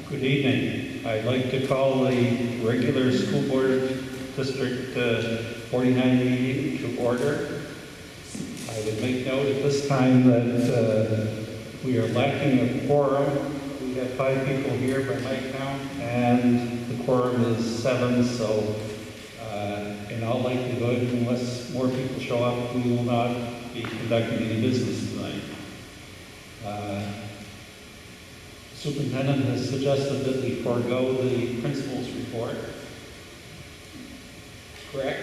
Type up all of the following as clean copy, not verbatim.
Good evening. I'd like to call the regular school board district 49 meeting to order. I would make note at this time that we are lacking a quorum. We have 5 people here by my count, and the quorum is 7, so in all likelihood, unless more people show up, we will not be conducting any business tonight. Superintendent has suggested that we forego the principal's report. Correct?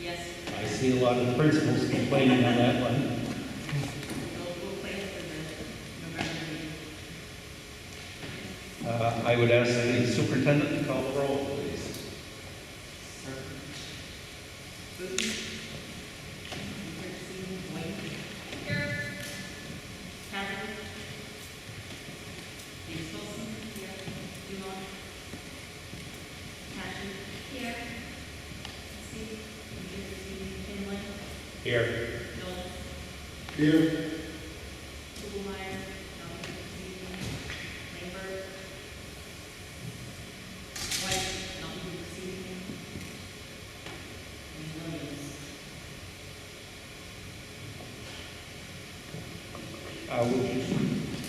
Yes. I see a lot of principals complaining on that one. We'll plan for the November meeting. I would ask the superintendent to call the roll, please. Booton. White. Here. Haverly. Wilson. Here. Dumont. Passion. Here. Steve. Finley. Here. Knowles. Here. Kugelmeyer. Lambert. White. And Williams.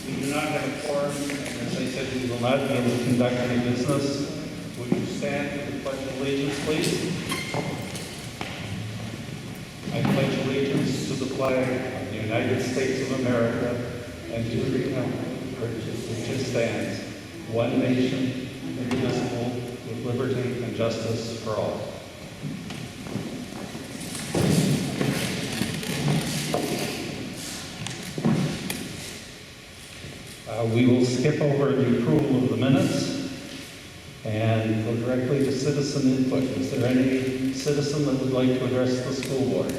We do not have a quorum, and as I said, we will not be able to conduct any business. Would you stand for the Pledge of Allegiance, please? I pledge allegiance to the flag of the United States of America and to the republic for which it stands, one nation, indivisible, with liberty and justice for all. We will skip over the approval of the minutes and go directly to citizen input. Is there any citizen that would like to address the school board?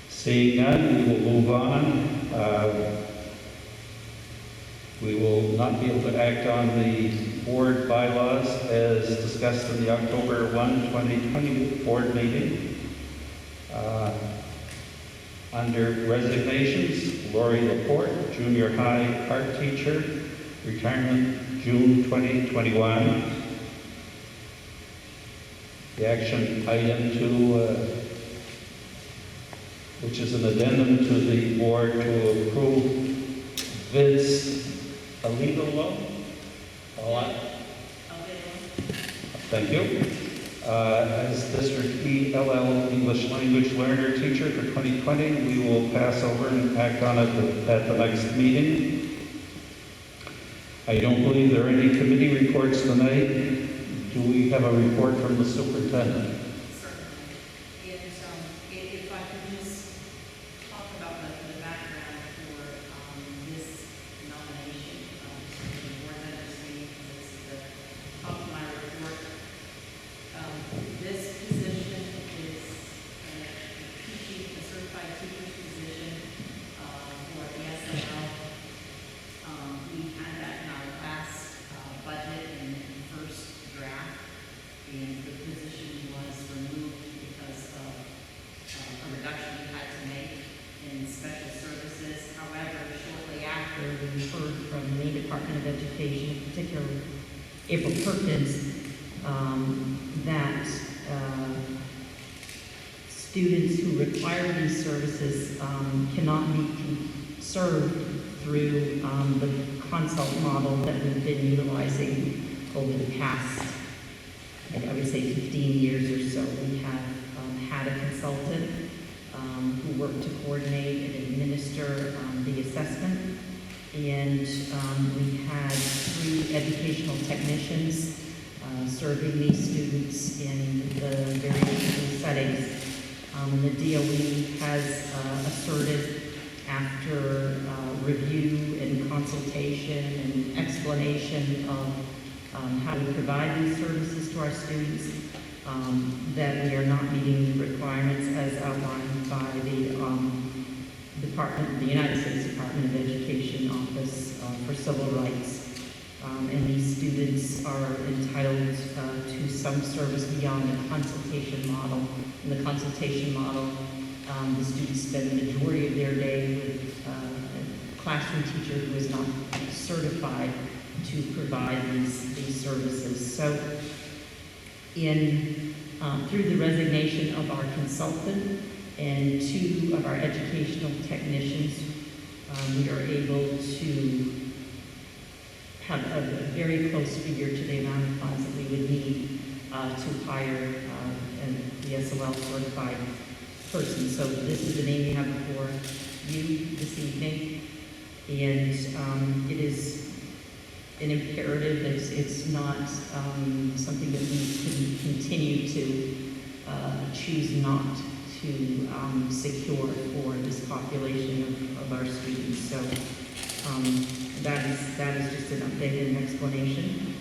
Seeing none, we will move on. We will not be able to act on the board bylaws as discussed in the October 1, 2020 board meeting. Under resignations, Lori Laporte, junior high art teacher, retirement June 2021. The action item 2, which is an addendum to the board to approve Vince a legal loan. Thank you. As District ELL English Language Learner Teacher for 2020, we will pass over and act on it at the next meeting. I don't believe there are any committee reports tonight. Do we have a report from the superintendent? Certainly. If I could just talk about the background for this nomination, the board members meeting, this is the top of my report. This position is a certified teacher's position for the SNL. We had that in our last budget in the first draft, and the position was removed because of a reduction we had to make in special services. However, shortly after, we heard from the Department of Education, particularly April Perkins, that students who require these services cannot be served through the consult model that we've been utilizing over the past, I would say 15 years or so. We have had a consultant who worked to coordinate and administer the assessment, and we had 3 educational technicians serving these students in the various settings. The DOE has asserted, after review and consultation and explanation of how to provide these services to our students, that we are not meeting the requirements as outlined by the United States Department of Education Office for Civil Rights. And these students are entitled to some service beyond the consultation model. And the consultation model The students spend the majority of their day with a classroom teacher who is not certified to provide these services. So through the resignation of our consultant and 2 of our educational technicians, we are able to have a very close figure to the amount of funds that we would need to hire the SOL certified person. So this is the name we have before you this evening, and it is an imperative. It's not something that we can continue to choose not to secure for this population of our students. So that is just an update and an explanation.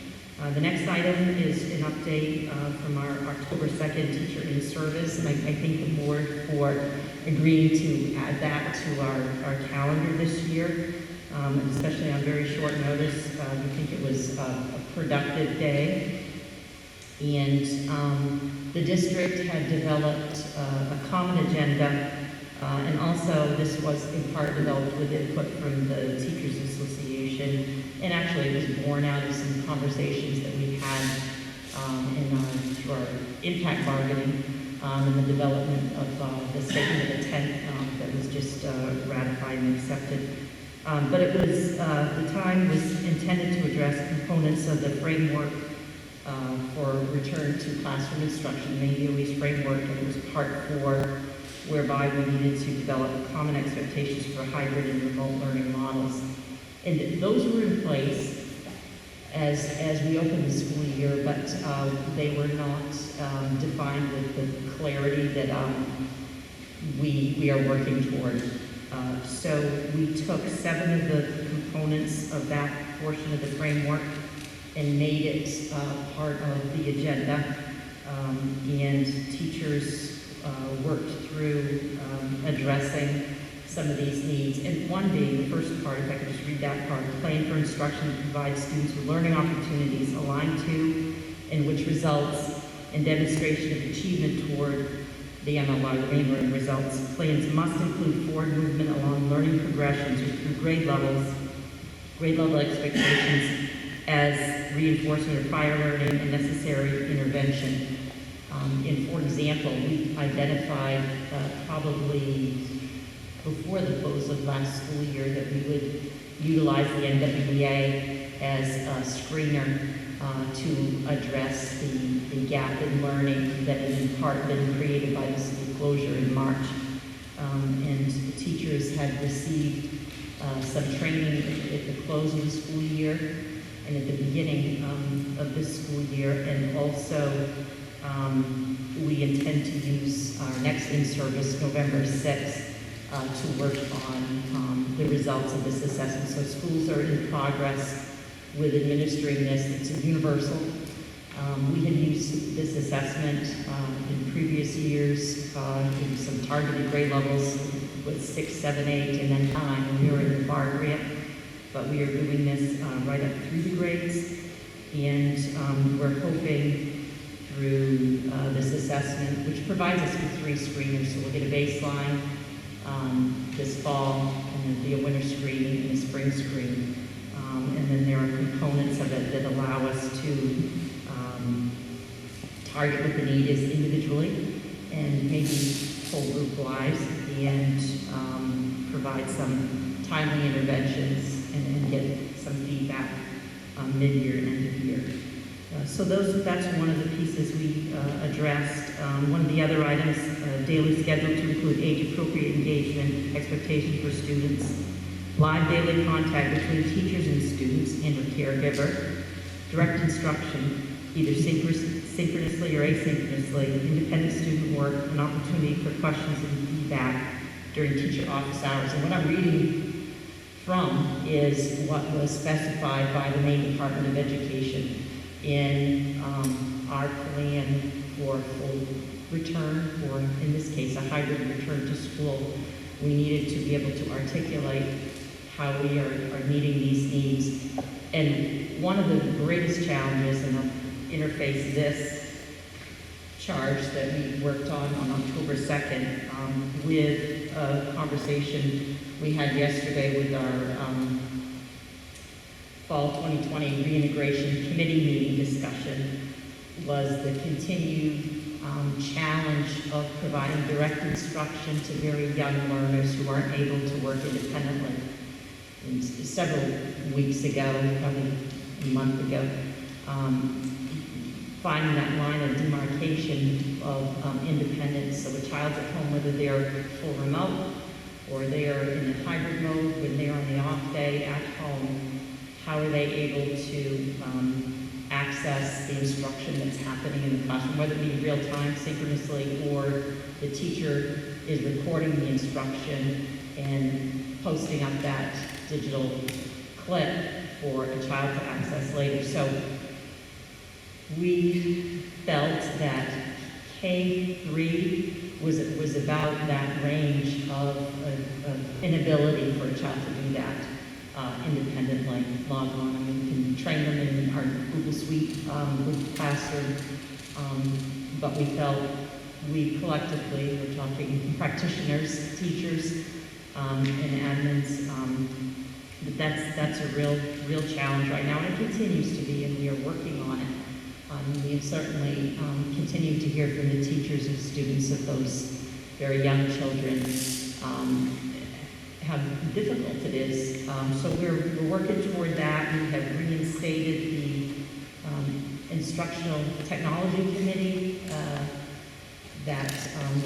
The next item is an update from our October 2nd teacher in service, and I thank the board for agreeing to add that to our calendar this year, and especially on very short notice. We think it was a productive day, and the district had developed a common agenda, and also this was in part developed with input from the Teachers Association, and actually it was born out of some conversations that we had through our impact bargaining and the development of the statement of intent that was just ratified and accepted. But it was, the time was intended to address components of the framework for return to classroom instruction, the ADOE's framework, and it was part 4, whereby we needed to develop common expectations for hybrid and remote learning models. And those were in place as we opened the school year, but they were not defined with the clarity that we are working toward. So we took 7 of the components of that portion of the framework and made it part of the agenda, and teachers worked through addressing some of these needs. And one being, the first part, if I could just read that part, plan for instruction to provide students with learning opportunities aligned to and which results in demonstration of achievement toward the MLR, the main learning results. Plans must include forward movement along learning progressions or through grade level expectations as reinforcement of prior learning and necessary intervention. And for example, we identified probably before the close of last school year that we would utilize the NWEA as a screener to address the gap in learning that had in part been created by the school closure in March. And the teachers had received some training at the close of the school year and at the beginning of this school year, and also we intend to use our next in-service, November 6th, to work on the results of this assessment. So schools are in progress with administering this. It's universal. We had used this assessment in previous years in some targeted grade levels with 6, 7, 8, and then 9 when we were in the bar grant. But we are doing this right up through the grades, and we're hoping through this assessment, which provides us with 3 screeners. So we'll get a baseline this fall, and then be a winter screen and a spring screen. And then there are components of it that allow us to target what the need is individually and maybe whole group wise, and provide some timely interventions and get some feedback mid-year and end of year. So that's one of the pieces we addressed. One of the other items, daily schedule to include age-appropriate engagement, expectations for students, live daily contact between teachers and students and a caregiver, direct instruction, either synchronously or asynchronously, independent student work, an opportunity for questions and feedback during teacher office hours. And what I'm reading from is what was specified by the Maine Department of Education in our plan for full return, or in this case, a hybrid return to school. We needed to be able to articulate how we are meeting these needs. And one of the greatest challenges, and I'll interface this charge that we worked on October 2nd, with a conversation we had yesterday with our Fall 2020 Reintegration Committee meeting discussion, was the continued challenge of providing direct instruction to very young learners who aren't able to work independently. And several weeks ago, probably a month ago, finding that line of demarcation of independence. So a child's at home, whether they're full remote or they are in a hybrid mode, when they're on the off day at home, how are they able to access the instruction that's happening in the classroom, whether it be real time, synchronously, or the teacher is recording the instruction and posting up that digital clip for a child to access later. So we felt that K-3 was about that range of inability for a child to do that independently, log on. I mean, we can train them in our Google Suite with Classroom, but we felt we collectively, we're talking practitioners, teachers, and admins, that's a real challenge right now, and it continues to be, and we are working on it. We have certainly continued to hear from the teachers and students of those very young children, how difficult it is. So we're working toward that. We have reinstated the Instructional Technology Committee that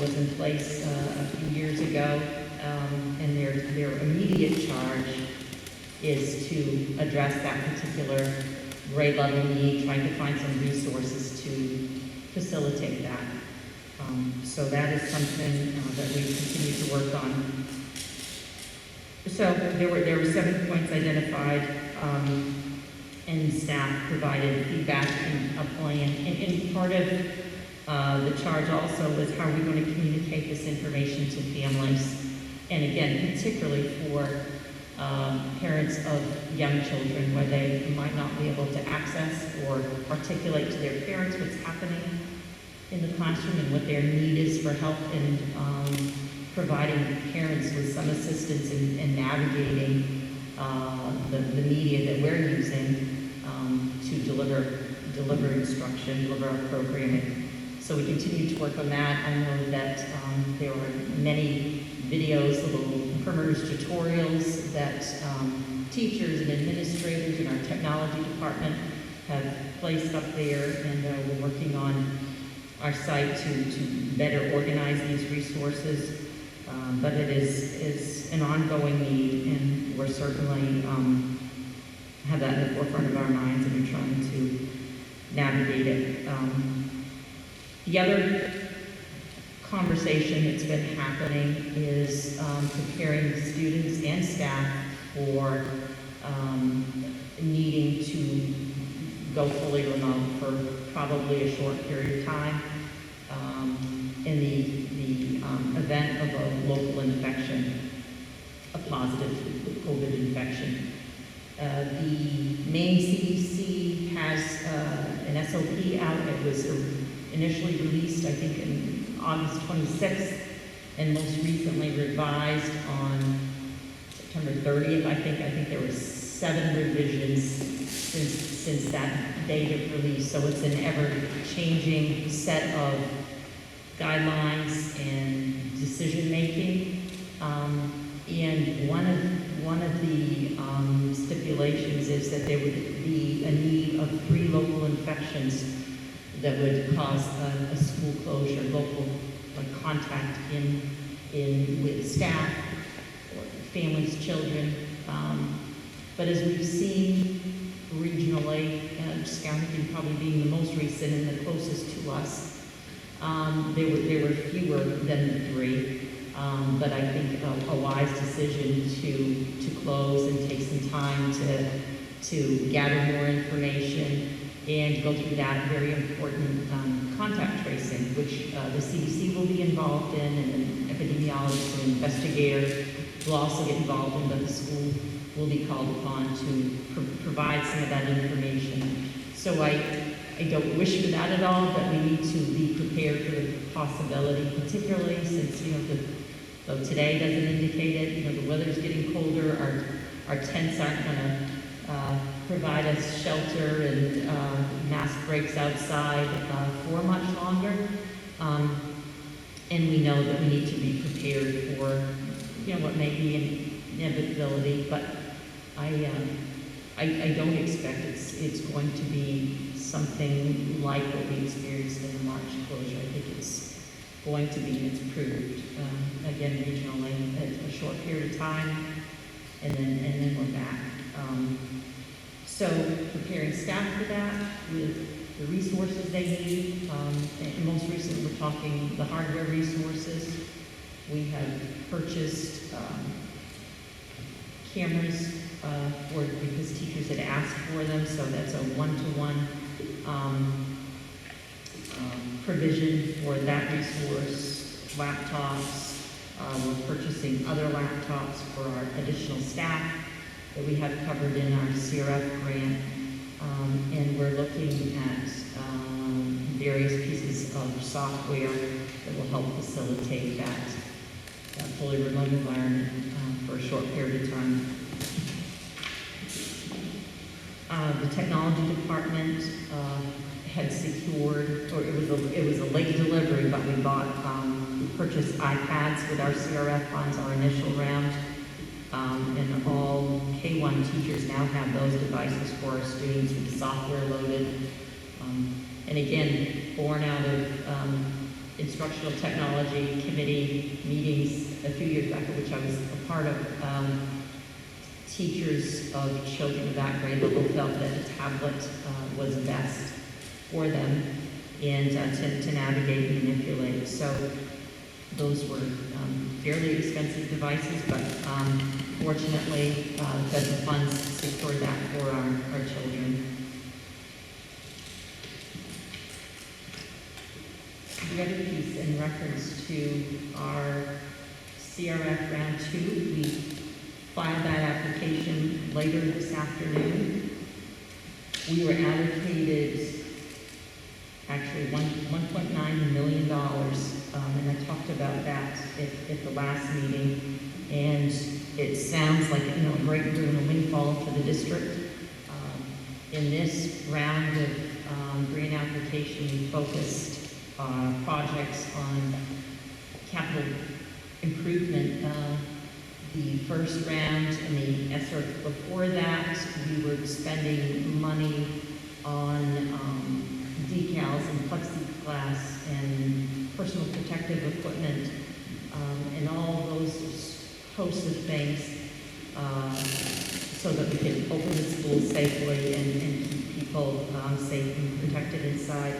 was in place a few years ago, and their immediate charge is to address that particular grade level need, trying to find some resources to facilitate that. So that is something that we continue to work on. So there were 7 points identified, and staff provided feedback and a plan. And part of the charge also was how are we going to communicate this information to families, and again, particularly for parents of young children, where they might not be able to access or articulate to their parents what's happening in the classroom and what their need is for help, and providing parents with some assistance in navigating the media that we're using to deliver instruction, deliver our programming. So we continue to work on that. I know that there are many videos, little primers tutorials that teachers and administrators in our technology department have placed up there, and we're working on our site to better organize these resources. But it is an ongoing need, and we're certainly have that in the forefront of our minds, and we're trying to navigate it. The other conversation that's been happening is preparing students and staff for needing to go fully remote for probably a short period of time in the event of a local infection, a positive COVID infection. The Maine CDC has an SOP out. It was initially released, I think, in August 26th, and most recently revised on September 30th. I think there were 7 revisions since that date of release. So it's an ever-changing set of guidelines and decision-making. And one of the stipulations is that there would be a need of 3 local infections that would cause a school closure, local contact in with staff, or families, children. But as we've seen regionally, Skowhegan probably being the most recent and the closest to us, there were fewer than the 3. But I think a wise decision to close and take some time to gather more information and go through that very important contact tracing, which the CDC will be involved in, and an epidemiologist and investigator will also get involved in, but the school will be called upon to provide some of that information. So I I don't wish for that at all, but we need to be prepared for the possibility, particularly since, though today doesn't indicate it, the weather's getting colder, our tents aren't gonna provide us shelter and mask breaks outside for much longer. And we know that we need to be prepared for, what may be an inevitability, but I don't expect it's going to be something like what we experienced in the March closure. I think it's going to be, it's proved, again, regionally, a short period of time, and then we're back. So preparing staff for that with the resources they need. And most recently, we're talking the hardware resources. We have purchased cameras because teachers had asked for them, so that's a one-to-one provision for that resource. Laptops, we're purchasing other laptops for our additional staff that we have covered in our CRF grant, and we're looking at various pieces of software that will help facilitate that fully remote environment for a short period of time. The technology department had secured, or it was a late delivery, but we purchased iPads with our CRF funds, our initial round, and all K-1 teachers now have those devices for our students with the software loaded. And again, born out of instructional technology committee meetings a few years back, which I was a part of. Teachers of children of that grade level felt that a tablet was best for them and to navigate and manipulate. So those were fairly expensive devices, but fortunately, federal funds secured that for our children. The other piece in reference to our CRF round 2, we filed that application later this afternoon. We were allocated actually $1.9 million, and I talked about that at the last meeting. And it sounds like a great and a windfall for the district. In this round of grant application, we focused projects on capital improvement. The first round and the ESSER before that, we were spending money on decals and plexiglass and personal protective equipment and all those hosts of things so that we could open the school safely and keep people safe and protected inside.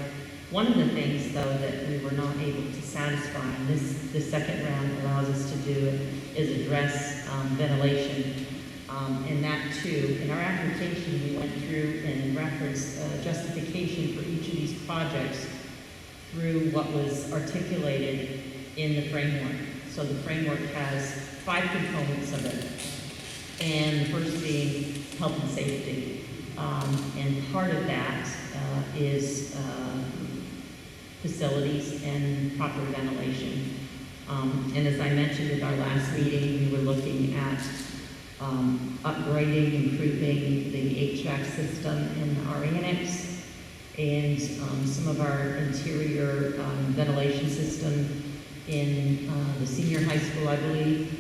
One of the things, though, that we were not able to satisfy, and the second round allows us to do it, is address ventilation. And that, too, in our application, we went through and referenced justification for each of these projects through what was articulated in the framework. So the framework has 5 components of it, and the first being health and safety. And part of that is facilities and proper ventilation. And as I mentioned at our last meeting, we were looking at upgrading, improving the HVAC system in our annex and some of our interior ventilation system in the senior high school, I believe.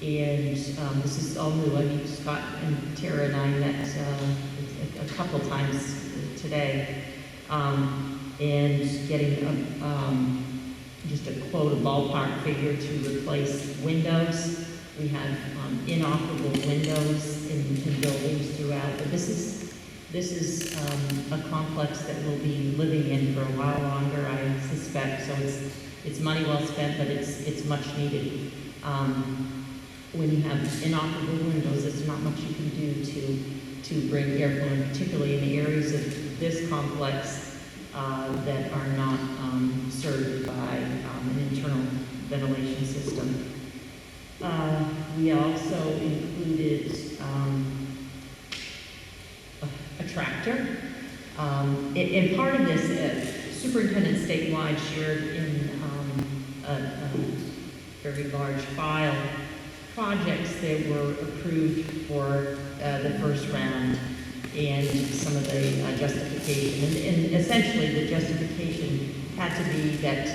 And this is all new. I mean, Scott and Tara and I met a couple times today. And getting just a quote, a ballpark figure to replace windows. We have inoperable windows in buildings throughout, but this is a complex that we'll be living in for a while longer, I suspect. So it's money well spent, but it's much needed. When you have inoperable windows, there's not much you can do to bring airflow in, particularly in the areas of this complex that are not served by an internal ventilation system. We also included a tractor And part of this, superintendent statewide shared in a very large file projects that were approved for the first round and some of the justification. And essentially, the justification had to be that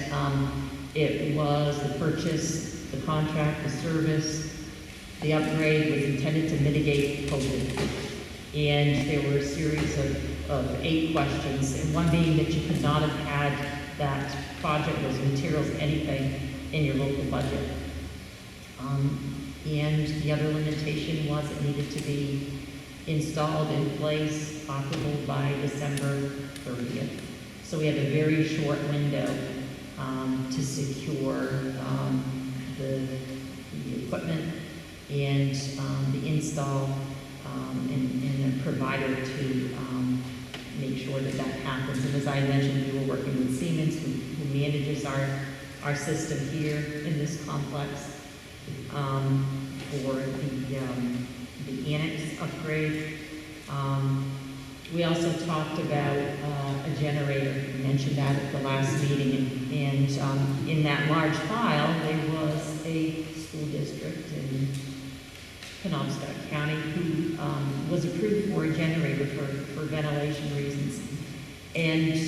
it was the purchase, the contract, the service, the upgrade was intended to mitigate COVID. And there were a series of 8 questions, and one being that you could not have had that project, those materials, anything in your local budget. And the other limitation was it needed to be installed in place, operable by December 30th. So we have a very short window to secure the equipment and the install and a provider to make sure that that happens. And as I mentioned, we were working with Siemens, who manages our system here in this complex, for the annex upgrade. We also talked about a generator. We mentioned that at the last meeting, and in that large file, there was a school district in Penobscot County who was approved for a generator for ventilation reasons. And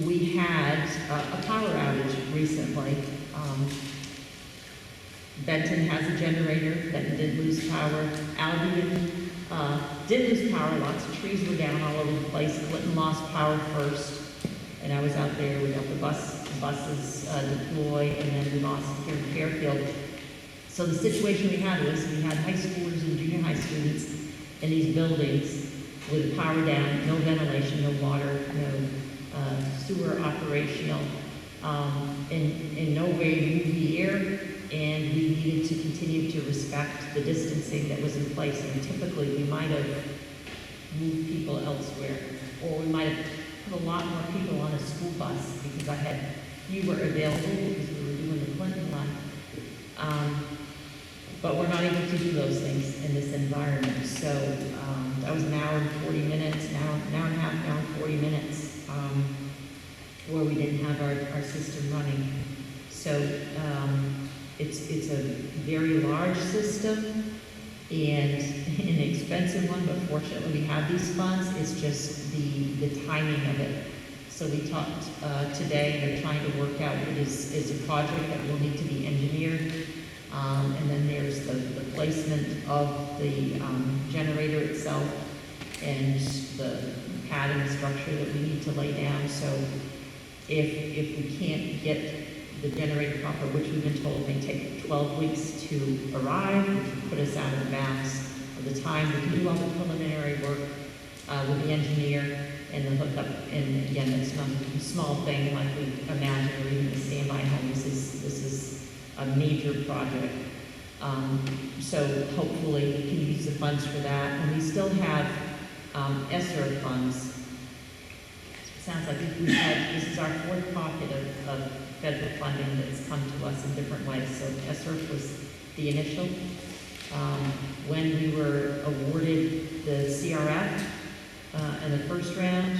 we had a power outage recently. Benton has a generator that did lose power. Albion did lose power. Lots of trees were down all over the place. Clinton lost power first. And I was out there. We got the buses deployed, and then we lost here in Fairfield. So the situation we had was we had high schoolers and junior high students in these buildings with the power down, no ventilation, no water, no sewer operational, in no way to move the air, and we needed to continue to respect the distancing that was in place. And typically we might have moved people elsewhere, or we might have put a lot more people on a school bus because I had fewer available because we were doing the Clinton line. But we're not able to do those things in this environment. So that was an hour and 40 minutes, an hour and a half, an hour and 40 minutes, where we didn't have our system running. So it's a very large system and an expensive one, but fortunately we have these funds. It's just the timing of it. So we talked today, they're trying to work out what is a project that will need to be engineered. And then there's the placement of the generator itself and the pad and the structure that we need to lay down. So if we can't get the generator proper, which we've been told may take 12 weeks to arrive, which would put us out of the bounds of the time we can do all the preliminary work with the engineer and the hookup. And again, it's not a small thing like we imagine, or even the standby home. This is a major project. So hopefully we can use the funds for that. And we still have ESSER funds. Sounds like this is our 4th pocket of federal funding that's come to us in different ways. So ESSER was the initial. When we were awarded the CRF in the first round,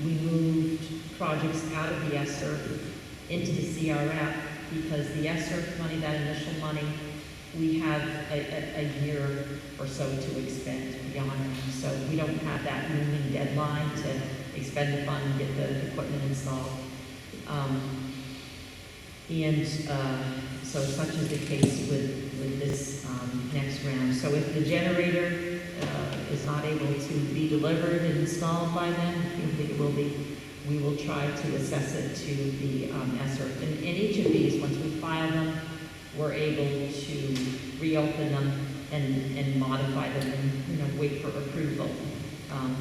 we moved projects out of the ESSER into the CRF because the ESSER money, that initial money, we have a year or so to expend beyond that. So we don't have that looming deadline to expend the fund and get the equipment installed. So such is the case with this next round. So if the generator is not able to be delivered and installed by then, I don't think it will be, we will try to assess it to the ESSER. And each of these, once we file them, we're able to reopen them and modify them and wait for approval.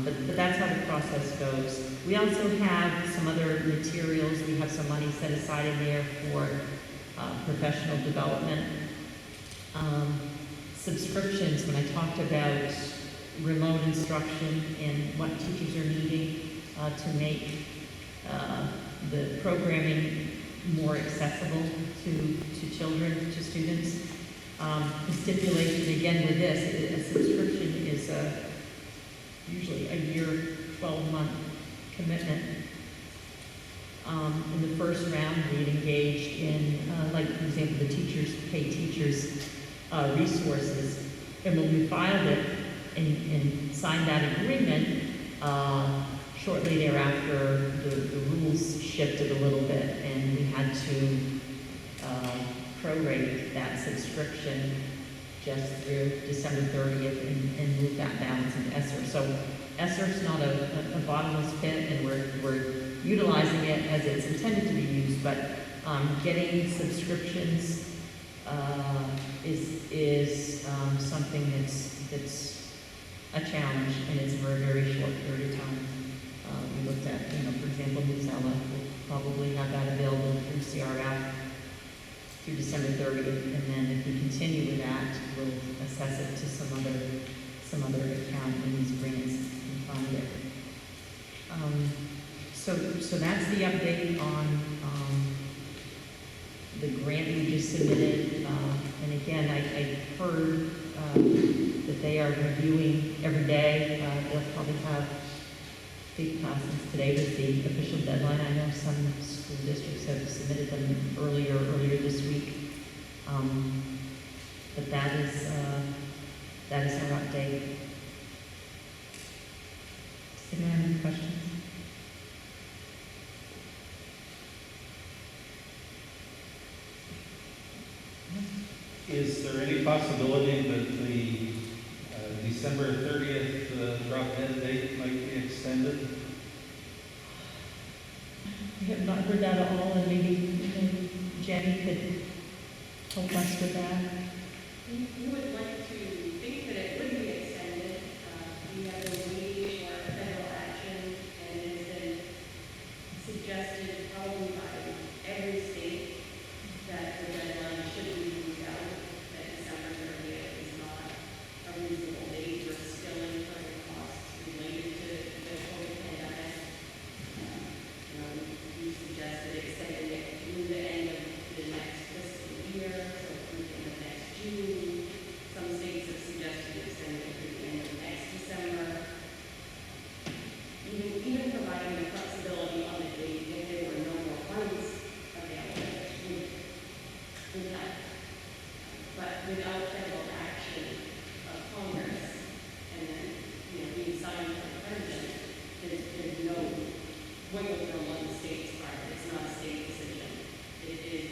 But that's how the process goes. We also have some other materials. We have some money set aside in there for professional development. Subscriptions, when I talked about remote instruction and what teachers are needing to make the programming more accessible to children, to students. The stipulation, again with this, a subscription is usually a year, 12-month commitment. In the first round, we engaged in, like, for example, the teachers, pay teachers resources. And when we filed it and signed that agreement, shortly thereafter, the rules shifted a little bit, and we had to prorate that subscription just through December 30th and move that balance into ESSER. So ESSER's not a bottomless pit, and we're utilizing it as it's intended to be used, but getting subscriptions is something that's a challenge, and it's for a very short period of time. We looked at, for example, Newsella will probably have that available through CRF through December 30th, and then if we continue with that, we'll assess it to some other account in these grants and fund it. So that's the update on the grant we just submitted. And again, I heard that they are reviewing every day. They'll probably have big classes. Today was the official deadline. I know some school districts have submitted them earlier this week. But that is our update. Does anyone have any questions? Is there any possibility that the December 30th drop-dead date might be extended? I have not heard that at all, and maybe Jenny could help us with that. We would like to think that it would be extended. We have been waiting for federal action, and it has been suggested probably by every state that the deadline should be moved out, that December 30th is not a reasonable date. We're still incurring costs related to the COVID pandemic. We suggested extending it through the end of the next fiscal year, so through the end of next June. Some states have suggested extending it through the end of next December. Even providing the flexibility on the date if there were no more funds available would help. But without federal action of Congress and then, being signed for the president, there's no wiggle room on the state's part. It's not a state decision. It is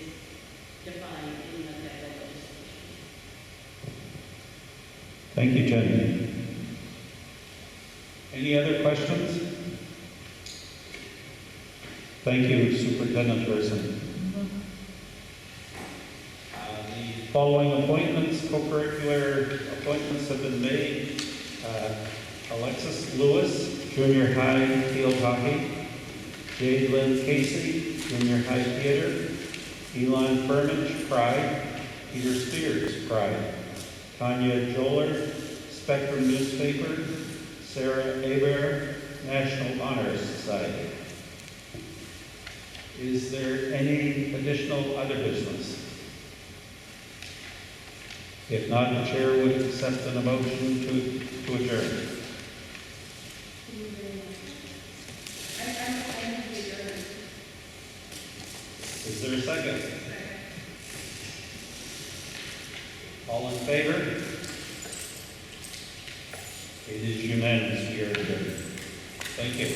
defined in the federal legislation. Thank you, Jenny. Any other questions? Thank you, Superintendent Person. The following appointments, co-curricular appointments have been made. Alexis Lewis, junior high field hockey. Jade Lynn Casey, junior high theater. Elon Furmage, Pride. Peter Spears, Pride. Tanya Joler, Spectrum Newspaper. Sarah Aber, National Honor Society. Is there any additional other business? If not, the chair would accept an motion to adjourn. Is there a second? All in favor? It is unanimous. We are adjourned. Thank you.